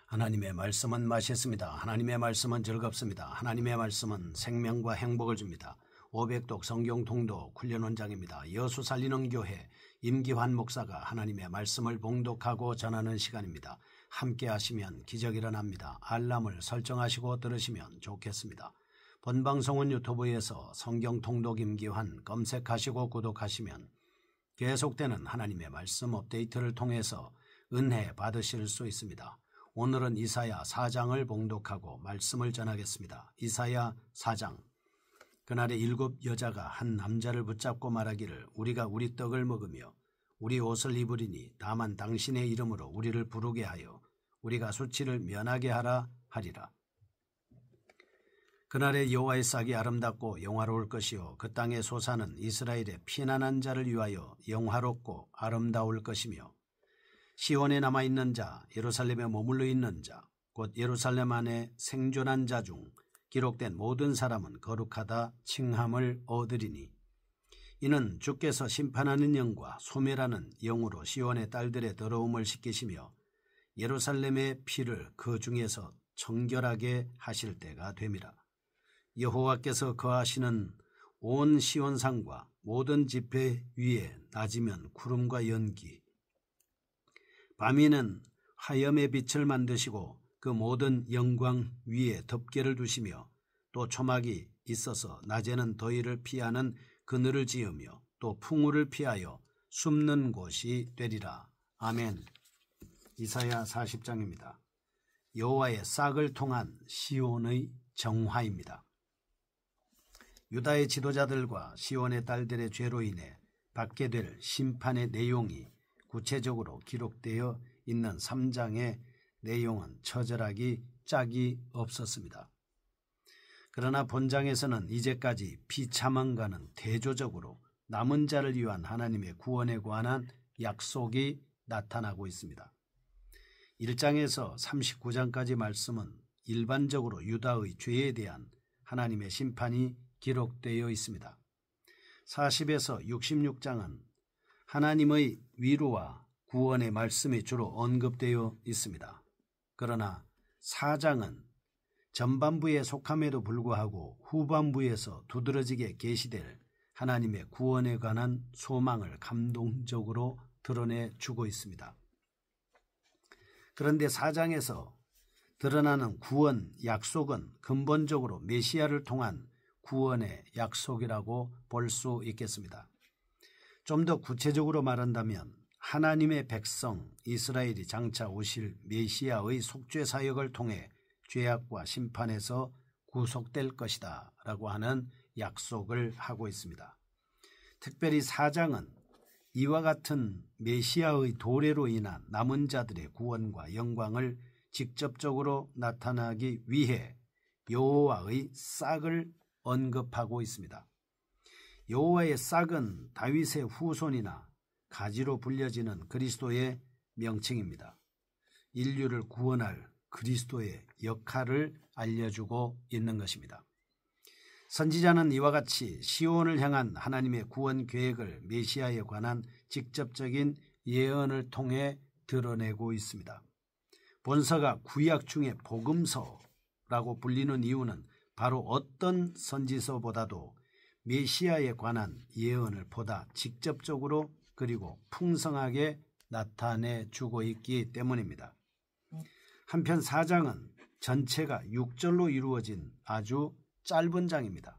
하나님의 말씀은 맛있습니다. 하나님의 말씀은 즐겁습니다. 하나님의 말씀은 생명과 행복을 줍니다. 500독 성경 통독 훈련 원장입니다. 여수 살리는 교회 임기환 목사가 하나님의 말씀을 봉독하고 전하는 시간입니다. 함께 하시면 기적이 일어납니다. 알람을 설정하시고 들으시면 좋겠습니다. 본 방송은 유튜브에서 성경 통독 임기환 검색하시고 구독하시면 계속되는 하나님의 말씀 업데이트를 통해서 은혜 받으실 수 있습니다. 오늘은 이사야 4장을 봉독하고 말씀을 전하겠습니다. 이사야 4장. 그날에 7 여자가 한 남자를 붙잡고 말하기를 우리가 우리 떡을 먹으며 우리 옷을 입으리니 다만 당신의 이름으로 우리를 부르게 하여 우리가 수치를 면하게 하라 하리라. 그날에 여호와의 싹이 아름답고 영화로울 것이요 그 땅의 소사는 이스라엘의 피난한 자를 위하여 영화롭고 아름다울 것이며 시온에 남아있는 자, 예루살렘에 머물러 있는 자, 곧 예루살렘 안에 생존한 자 중 기록된 모든 사람은 거룩하다 칭함을 얻으리니 이는 주께서 심판하는 영과 소멸하는 영으로 시온의 딸들의 더러움을 씻기시며 예루살렘의 피를 그 중에서 정결하게 하실 때가 됨이라. 여호와께서 거하시는 온 시온산과 모든 지폐 위에 낮이면 구름과 연기, 밤에는 화염의 빛을 만드시고 그 모든 영광 위에 덮개를 두시며 또 초막이 있어서 낮에는 더위를 피하는 그늘을 지으며 또 풍우를 피하여 숨는 곳이 되리라. 아멘. 이사야 40장입니다. 여호와의 싹을 통한 시온의 정화입니다. 유다의 지도자들과 시온의 딸들의 죄로 인해 받게 될 심판의 내용이 구체적으로 기록되어 있는 3장의 내용은 처절하기 짝이 없었습니다. 그러나 본장에서는 이제까지 비참함과는 대조적으로 남은 자를 위한 하나님의 구원에 관한 약속이 나타나고 있습니다. 1장에서 39장까지 말씀은 일반적으로 유다의 죄에 대한 하나님의 심판이 기록되어 있습니다. 40에서 66장은 하나님의 위로와 구원의 말씀이 주로 언급되어 있습니다. 그러나 4장은 전반부에 속함에도 불구하고 후반부에서 두드러지게 계시될 하나님의 구원에 관한 소망을 감동적으로 드러내주고 있습니다. 그런데 4장에서 드러나는 구원 약속은 근본적으로 메시아를 통한 구원의 약속이라고 볼 수 있겠습니다. 좀 더 구체적으로 말한다면 하나님의 백성 이스라엘이 장차 오실 메시아의 속죄 사역을 통해 죄악과 심판에서 구속될 것이다 라고 하는 약속을 하고 있습니다. 특별히 4장은 이와 같은 메시아의 도래로 인한 남은 자들의 구원과 영광을 직접적으로 나타나기 위해 여호와의 싹을 언급하고 있습니다. 여호와의 싹은 다윗의 후손이나 가지로 불려지는 그리스도의 명칭입니다. 인류를 구원할 그리스도의 역할을 알려주고 있는 것입니다. 선지자는 이와 같이 시온을 향한 하나님의 구원 계획을 메시아에 관한 직접적인 예언을 통해 드러내고 있습니다. 본서가 구약 중에 복음서라고 불리는 이유는 바로 어떤 선지서보다도 메시아에 관한 예언을 보다 직접적으로 그리고 풍성하게 나타내주고 있기 때문입니다. 한편 4장은 전체가 6절로 이루어진 아주 짧은 장입니다.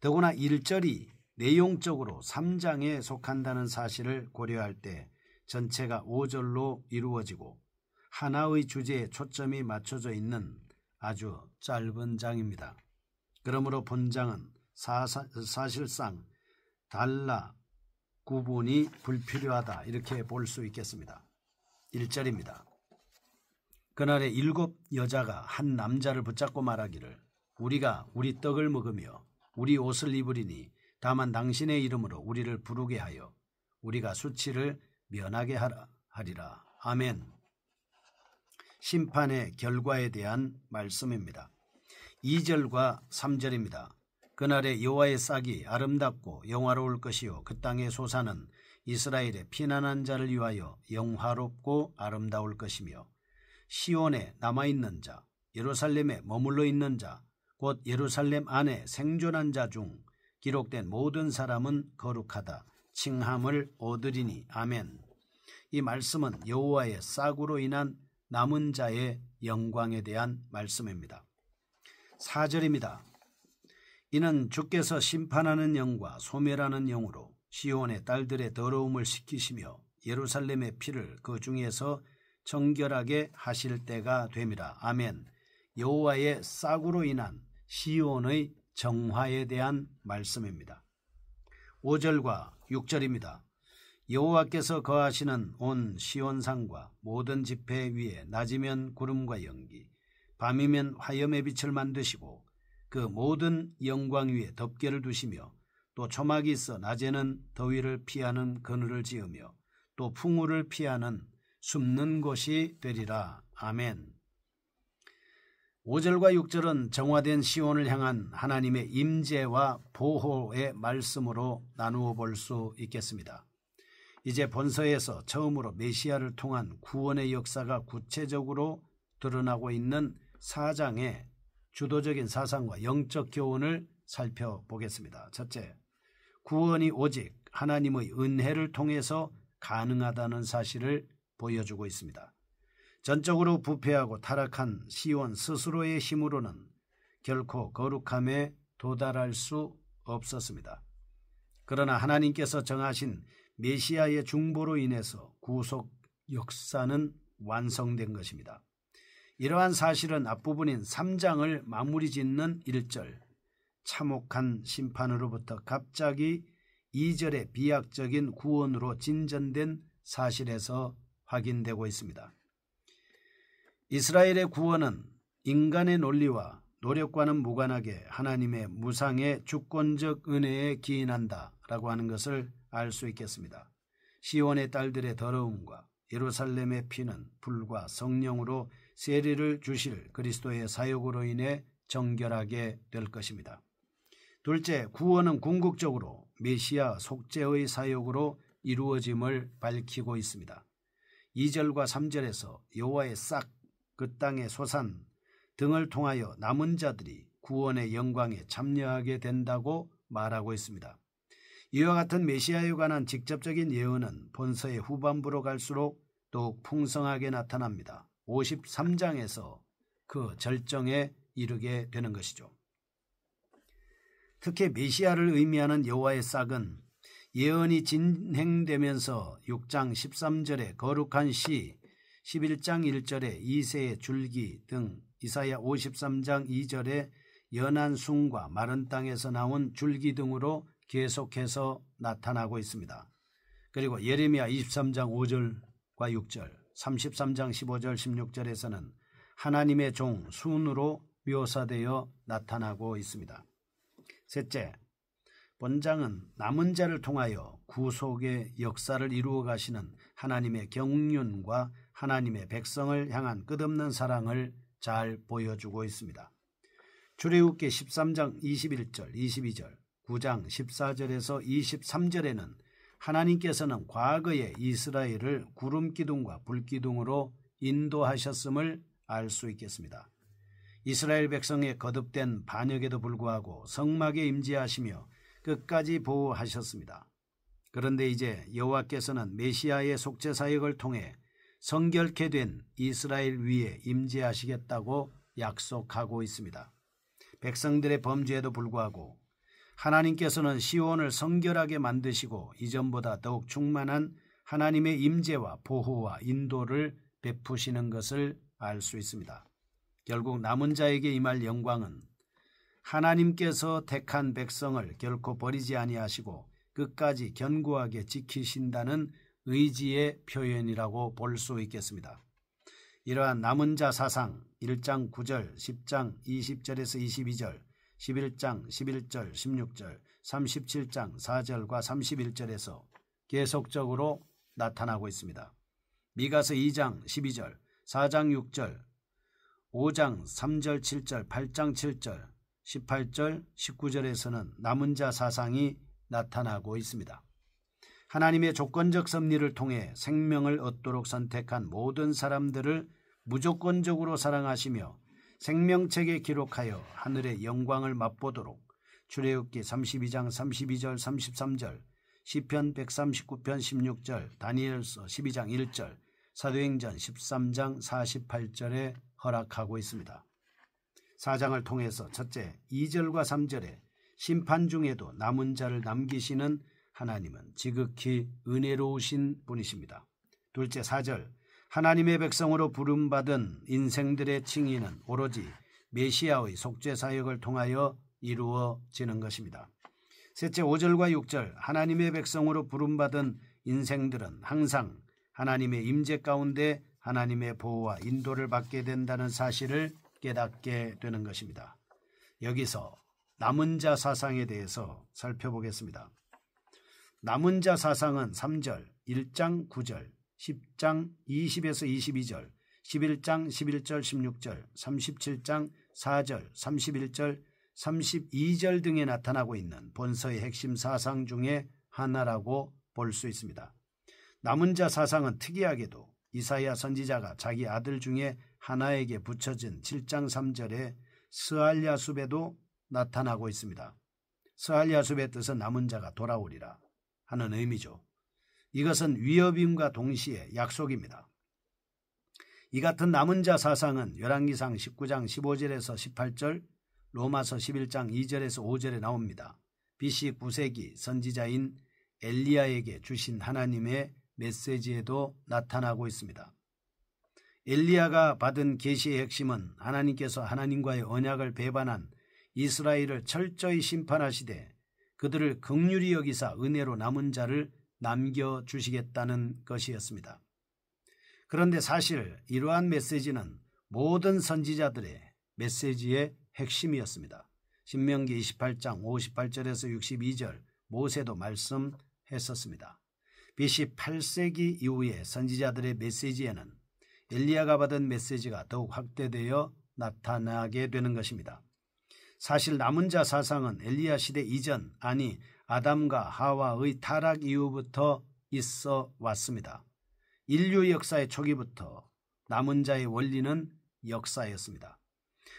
더구나 1절이 내용적으로 3장에 속한다는 사실을 고려할 때 전체가 5절로 이루어지고 하나의 주제에 초점이 맞춰져 있는 아주 짧은 장입니다. 그러므로 본장은 사실상 달라 구분이 불필요하다 이렇게 볼 수 있겠습니다. 1절입니다. 그날에 7 여자가 한 남자를 붙잡고 말하기를 우리가 우리 떡을 먹으며 우리 옷을 입으리니 다만 당신의 이름으로 우리를 부르게 하여 우리가 수치를 면하게 하리라. 아멘. 심판의 결과에 대한 말씀입니다. 2절과 3절입니다. 그날에 여호와의 싹이 아름답고 영화로울 것이요 그 땅의 소사는 이스라엘의 피난한 자를 위하여 영화롭고 아름다울 것이며 시온에 남아있는 자, 예루살렘에 머물러 있는 자, 곧 예루살렘 안에 생존한 자 중 기록된 모든 사람은 거룩하다 칭함을 얻으리니. 아멘. 이 말씀은 여호와의 싹으로 인한 남은 자의 영광에 대한 말씀입니다. 4절입니다. 이는 주께서 심판하는 영과 소멸하는 영으로 시온의 딸들의 더러움을 씻기시며 예루살렘의 피를 그 중에서 정결하게 하실 때가 됨이라. 아멘. 여호와의 싹으로 인한 시온의 정화에 대한 말씀입니다. 5절과 6절입니다. 여호와께서 거하시는 온 시온산과 모든 지폐 위에 낮이면 구름과 연기, 밤이면 화염의 빛을 만드시고 그 모든 영광 위에 덮개를 두시며 또 초막이 있어 낮에는 더위를 피하는 그늘을 지으며 또 풍우를 피하는 숨는 곳이 되리라. 아멘. 5절과 6절은 정화된 시온을 향한 하나님의 임재와 보호의 말씀으로 나누어 볼 수 있겠습니다. 이제 본서에서 처음으로 메시아를 통한 구원의 역사가 구체적으로 드러나고 있는 4장의 주도적인 사상과 영적 교훈을 살펴보겠습니다. 첫째, 구원이 오직 하나님의 은혜를 통해서 가능하다는 사실을 보여주고 있습니다. 전적으로 부패하고 타락한 시온 스스로의 힘으로는 결코 거룩함에 도달할 수 없었습니다. 그러나 하나님께서 정하신 메시아의 중보로 인해서 구속 역사는 완성된 것입니다. 이러한 사실은 앞부분인 3장을 마무리 짓는 1절, 참혹한 심판으로부터 갑자기 2절의 비약적인 구원으로 진전된 사실에서 확인되고 있습니다. 이스라엘의 구원은 인간의 논리와 노력과는 무관하게 하나님의 무상의 주권적 은혜에 기인한다라고 하는 것을 알 수 있겠습니다. 시온의 딸들의 더러움과 예루살렘의 피는 불과 성령으로 세례를 주실 그리스도의 사역으로 인해 정결하게 될 것입니다. 둘째, 구원은 궁극적으로 메시아 속죄의 사역으로 이루어짐을 밝히고 있습니다. 2절과 3절에서 여호와의 싹, 그 땅의 소산 등을 통하여 남은 자들이 구원의 영광에 참여하게 된다고 말하고 있습니다. 이와 같은 메시아에 관한 직접적인 예언은 본서의 후반부로 갈수록 더욱 풍성하게 나타납니다. 53장에서 그 절정에 이르게 되는 것이죠. 특히 메시아를 의미하는 여호와의 싹은 예언이 진행되면서 6장 13절에 거룩한 시, 11장 1절에 이새의 줄기 등 이사야 53장 2절에 연한 숭과 마른 땅에서 나온 줄기 등으로 계속해서 나타나고 있습니다. 그리고 예레미야 23장 5절과 6절, 33장 15절 16절에서는 하나님의 종 순으로 묘사되어 나타나고 있습니다. 셋째, 본장은 남은 자를 통하여 구속의 역사를 이루어 가시는 하나님의 경륜과 하나님의 백성을 향한 끝없는 사랑을 잘 보여주고 있습니다. 출애굽기 13장 21절, 22절, 9장 14절에서 23절에는 하나님께서는 과거에 이스라엘을 구름기둥과 불기둥으로 인도하셨음을 알 수 있겠습니다. 이스라엘 백성의 거듭된 반역에도 불구하고 성막에 임재하시며 끝까지 보호하셨습니다. 그런데 이제 여호와께서는 메시아의 속죄 사역을 통해 성결케 된 이스라엘 위에 임재하시겠다고 약속하고 있습니다. 백성들의 범죄에도 불구하고 하나님께서는 시온을 성결하게 만드시고 이전보다 더욱 충만한 하나님의 임재와 보호와 인도를 베푸시는 것을 알 수 있습니다. 결국 남은 자에게 임할 영광은 하나님께서 택한 백성을 결코 버리지 아니하시고 끝까지 견고하게 지키신다는 의지의 표현이라고 볼 수 있겠습니다. 이러한 남은 자 사상 1장 9절, 10장 20절에서 22절, 11장 11절, 16절, 37장 4절과 31절에서 계속적으로 나타나고 있습니다. 미가서 2장 12절, 4장 6절, 5장 3절 7절, 8장 7절, 18절 19절에서는 남은 자 사상이 나타나고 있습니다. 하나님의 조건적 섭리를 통해 생명을 얻도록 선택한 모든 사람들을 무조건적으로 사랑하시며 생명책에 기록하여 하늘의 영광을 맛보도록 출애굽기 32장 32절 33절, 시편 139편 16절, 다니엘서 12장 1절, 사도행전 13장 48절에 허락하고 있습니다. 4장을 통해서 첫째 2절과 3절에 심판 중에도 남은 자를 남기시는 하나님은 지극히 은혜로우신 분이십니다. 둘째 4절 하나님의 백성으로 부름받은 인생들의 칭의는 오로지 메시아의 속죄 사역을 통하여 이루어지는 것입니다. 셋째 5절과 6절 하나님의 백성으로 부름받은 인생들은 항상 하나님의 임재 가운데 하나님의 보호와 인도를 받게 된다는 사실을 깨닫게 되는 것입니다. 여기서 남은 자 사상에 대해서 살펴보겠습니다. 남은 자 사상은 3절, 1장 9절, 10장 20에서 22절, 11장 11절 16절, 37장 4절, 31절, 32절 등에 나타나고 있는 본서의 핵심 사상 중에 하나라고 볼 수 있습니다. 남은 자 사상은 특이하게도 이사야 선지자가 자기 아들 중에 하나에게 붙여진 7장 3절의 스알야숲에도 나타나고 있습니다. 스알야숲의 뜻은 남은 자가 돌아오리라 하는 의미죠. 이것은 위협임과 동시에 약속입니다. 이 같은 남은 자 사상은 열왕기상 19장 15절에서 18절, 로마서 11장 2절에서 5절에 나옵니다. BC 9세기 선지자인 엘리야에게 주신 하나님의 메시지에도 나타나고 있습니다. 엘리야가 받은 계시의 핵심은 하나님께서 하나님과의 언약을 배반한 이스라엘을 철저히 심판하시되 그들을 긍휼히 여기사 은혜로 남은 자를 남겨주시겠다는 것이었습니다. 그런데 사실 이러한 메시지는 모든 선지자들의 메시지의 핵심이었습니다. 신명기 28장 58절에서 62절 모세도 말씀했었습니다. BC 8세기 이후의 선지자들의 메시지에는 엘리야가 받은 메시지가 더욱 확대되어 나타나게 되는 것입니다. 사실 남은 자 사상은 엘리야 시대 이전, 아니 아담과 하와의 타락 이후부터 있어 왔습니다. 인류 역사의 초기부터 남은 자의 원리는 역사였습니다.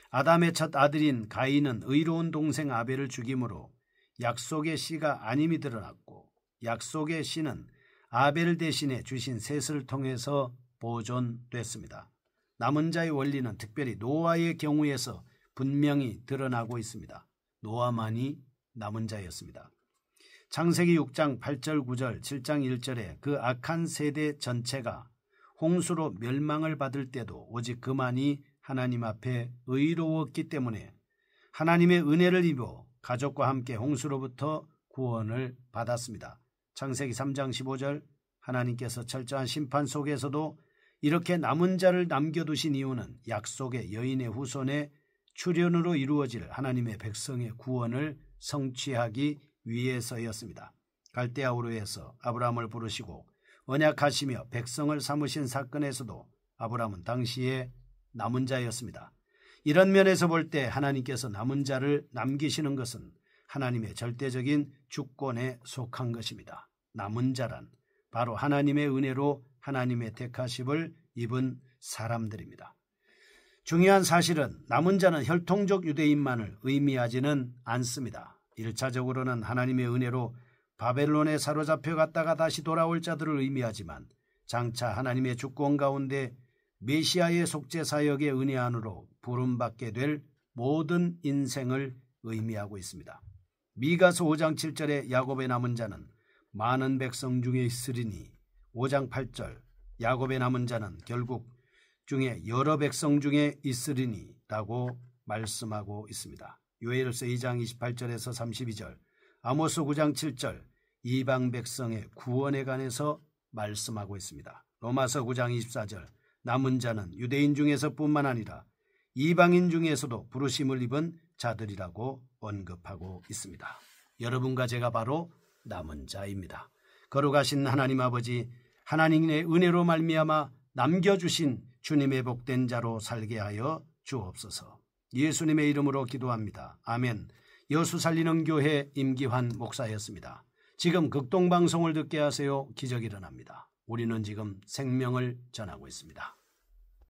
아담의 첫 아들인 가인은 의로운 동생 아벨을 죽임으로 약속의 씨가 아님이 드러났고 약속의 씨는 아벨 대신에 주신 셋을 통해서 보존됐습니다. 남은 자의 원리는 특별히 노아의 경우에서 분명히 드러나고 있습니다. 노아만이 남은 자였습니다. 창세기 6장 8절 9절 7장 1절에 그 악한 세대 전체가 홍수로 멸망을 받을 때도 오직 그만이 하나님 앞에 의로웠기 때문에 하나님의 은혜를 입어 가족과 함께 홍수로부터 구원을 받았습니다. 창세기 3장 15절 하나님께서 철저한 심판 속에서도 이렇게 남은 자를 남겨두신 이유는 약속의 여인의 후손의 출현으로 이루어질 하나님의 백성의 구원을 성취하기 위해서였습니다. 갈대아우르에서 아브라함을 부르시고 언약하시며 백성을 삼으신 사건에서도 아브라함은 당시에 남은 자였습니다. 이런 면에서 볼 때 하나님께서 남은 자를 남기시는 것은 하나님의 절대적인 주권에 속한 것입니다. 남은 자란 바로 하나님의 은혜로 하나님의 택하심을 입은 사람들입니다. 중요한 사실은 남은 자는 혈통적 유대인만을 의미하지는 않습니다. 1차적으로는 하나님의 은혜로 바벨론에 사로잡혀 갔다가 다시 돌아올 자들을 의미하지만 장차 하나님의 주권 가운데 메시아의 속죄 사역의 은혜 안으로 부름받게 될 모든 인생을 의미하고 있습니다. 미가서 5장 7절에 야곱의 남은 자는 많은 백성 중에 있으리니 5장 8절 야곱의 남은 자는 결국 중에 여러 백성 중에 있으리니 라고 말씀하고 있습니다. 요엘서 2장 28절에서 32절 아모스 9장 7절 이방 백성의 구원에 관해서 말씀하고 있습니다. 로마서 9장 24절 남은 자는 유대인 중에서 뿐만 아니라 이방인 중에서도 부르심을 입은 자들이라고 언급하고 있습니다. 여러분과 제가 바로 남은 자입니다. 거룩하신 하나님 아버지, 하나님의 은혜로 말미암아 남겨주신 주님의 복된 자로 살게 하여 주옵소서. 예수님의 이름으로 기도합니다. 아멘. 여수 살리는 교회 임기환 목사였습니다. 지금 극동방송을 듣게 하세요. 기적이 일어납니다. 우리는 지금 생명을 전하고 있습니다.